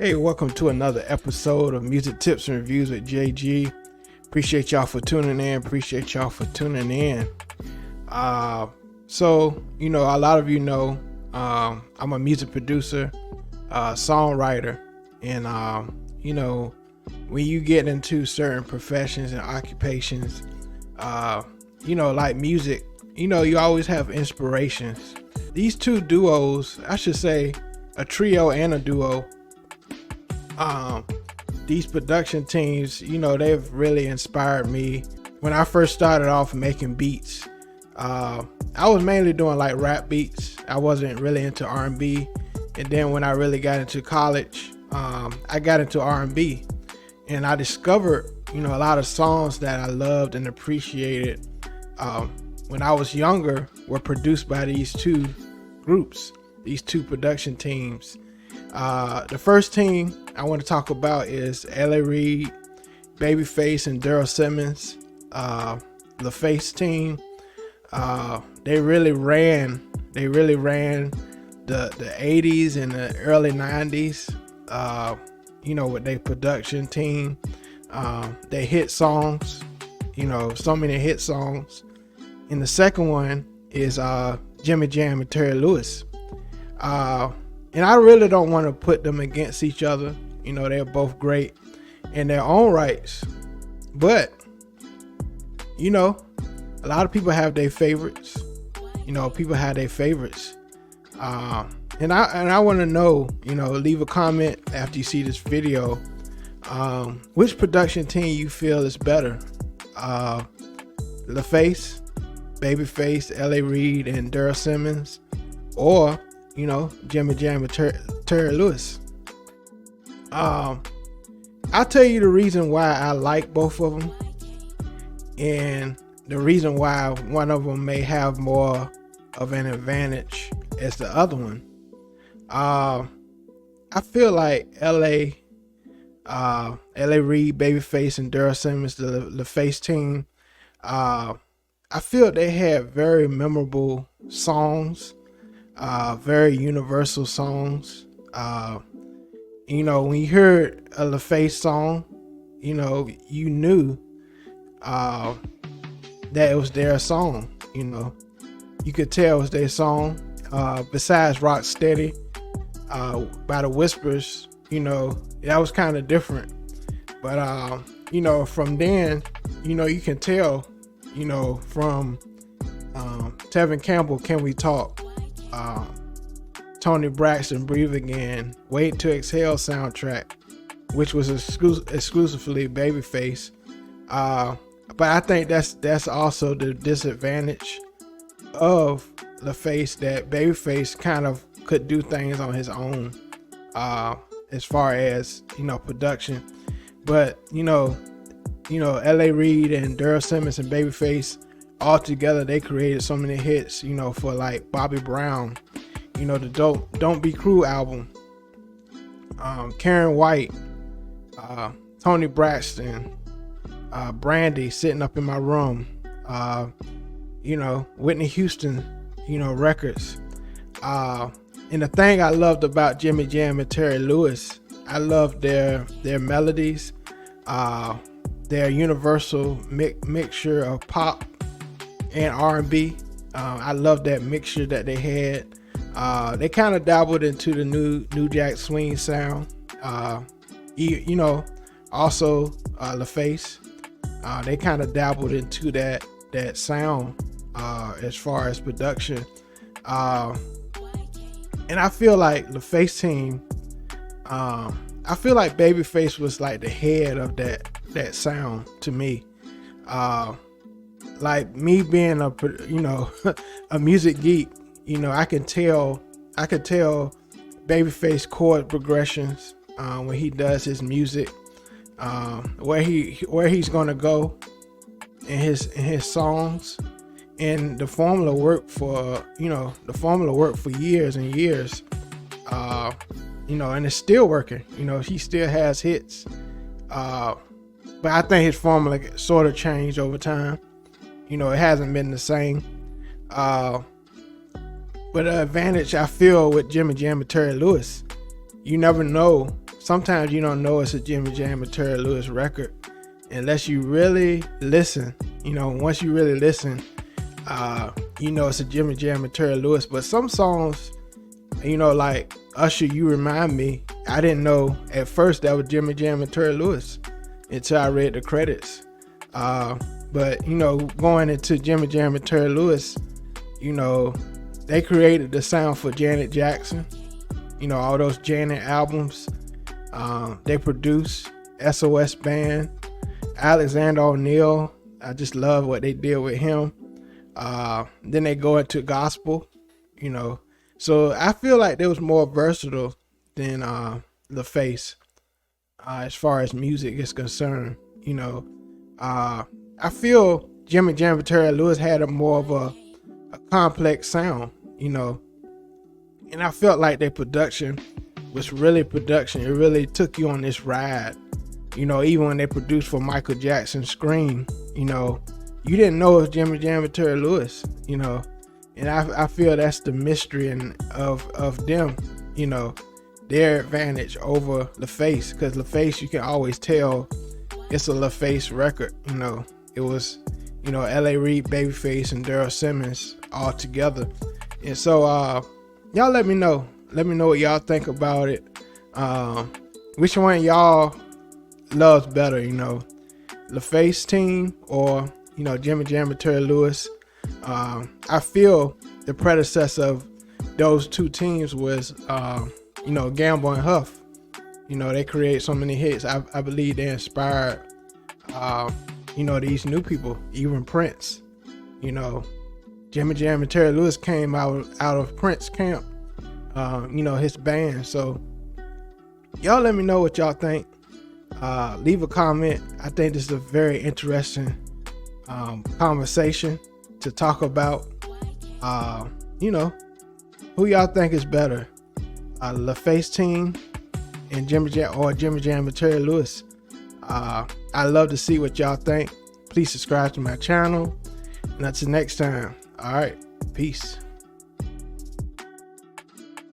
Hey, welcome to another episode of Music Tips and Reviews with JG. Appreciate y'all for tuning in. So, a lot of you know, I'm a music producer, songwriter, and, when you get into certain professions and occupations, like music, you always have inspirations. These two duos, I should say a trio and a duo, these production teams, they've really inspired me. When I first started off making beats, I was mainly doing like rap beats. I wasn't really into R&B. And then when I really got into college, I got into R&B, and I discovered, a lot of songs that I loved and appreciated when I was younger were produced by these two groups, these two production teams. The first team I want to talk about is L.A. Reid, Babyface, and Daryl Simmons. Laface team. They really ran the 80s and the early 90s, with their production team. They hit songs, so many hit songs. And the second one is Jimmy Jam and Terry Lewis. And I really don't want to put them against each other. They're both great in their own rights. But, a lot of people have their favorites. People have their favorites. And I want to know, leave a comment after you see this video. Which production team you feel is better? Laface, Babyface, L.A. Reid, and Daryl Simmons, or Jimmy Jam and Terry Lewis. I'll tell you the reason why I like both of them, and the reason why one of them may have more of an advantage as the other one. I feel like L.A. Reid, Babyface, and Daryl Simmons, the Face team, I feel they had very memorable songs. Very universal songs. When you heard a LaFace song, you knew that it was their song. You could tell it was their song. Besides Rock Steady by the Whispers, that was kind of different. But from then, you can tell, from Tevin Campbell, Can We Talk? Tony Braxton, Breathe Again, Wait to Exhale soundtrack, which was exclusively Babyface. But I think that's also the disadvantage of LaFace, that Babyface kind of could do things on his own, as far as production. But L.A. Reid and Daryl Simmons and Babyface all together, they created so many hits, for like Bobby Brown, the Don't Be Cruel album, Karen White, Tony Braxton, Brandy, Sitting Up in My Room, Whitney Houston, records. And the thing I loved about Jimmy Jam and Terry Lewis, I loved their melodies, their universal mixture of pop and R&B. I love that mixture that they had. They kind of dabbled into the new jack swing sound. Also LaFace. They kind of dabbled into that sound as far as production. And I feel like LaFace team. I feel like Babyface was like the head of that sound to me. Like me being a a music geek, I could tell Babyface chord progressions when he does his music, where he's gonna go in his songs, and the formula worked for years and years, and it's still working. He still has hits, but I think his formula sort of changed over time. It hasn't been the same. But the advantage I feel with Jimmy Jam and Terry Lewis, you never know sometimes you don't know it's a Jimmy Jam and Terry Lewis record unless you really listen. Once you really listen, it's a Jimmy Jam and Terry Lewis. But some songs, like Usher, You Remind Me, I didn't know at first that was Jimmy Jam and Terry Lewis until I read the credits. But going into Jimmy Jam and Terry Lewis, they created the sound for Janet Jackson, all those Janet albums. They produced SOS Band, Alexander O'Neal. I just love what they did with him. Then they go into gospel, so I feel like they was more versatile than Laface as far as music is concerned. I feel Jimmy Jam and Terry Lewis had a more of a complex sound, and I felt like their production was really production. It really took you on this ride, even when they produced for Michael Jackson's Scream, you didn't know it was Jimmy Jam and Terry Lewis, and I feel that's the mystery of them, their advantage over Laface, because Laface, you can always tell it's a Laface record. It was, L.A. Reid, Babyface, and Daryl Simmons all together. And so y'all let me know what y'all think about it. Which one y'all loves better, Laface team or Jimmy Jam and Terry Lewis? I feel the predecessor of those two teams was Gamble and Huff. They create so many hits. I believe they inspired these new people, even Prince. Jimmy Jam and Terry Lewis came out of Prince camp, his band. So y'all let me know what y'all think. Leave a comment. I think this is a very interesting conversation to talk about. Who y'all think is better, Laface team and Jimmy Jam and Terry Lewis? I love to see what y'all think. Please subscribe to my channel, and until next time, all right, peace.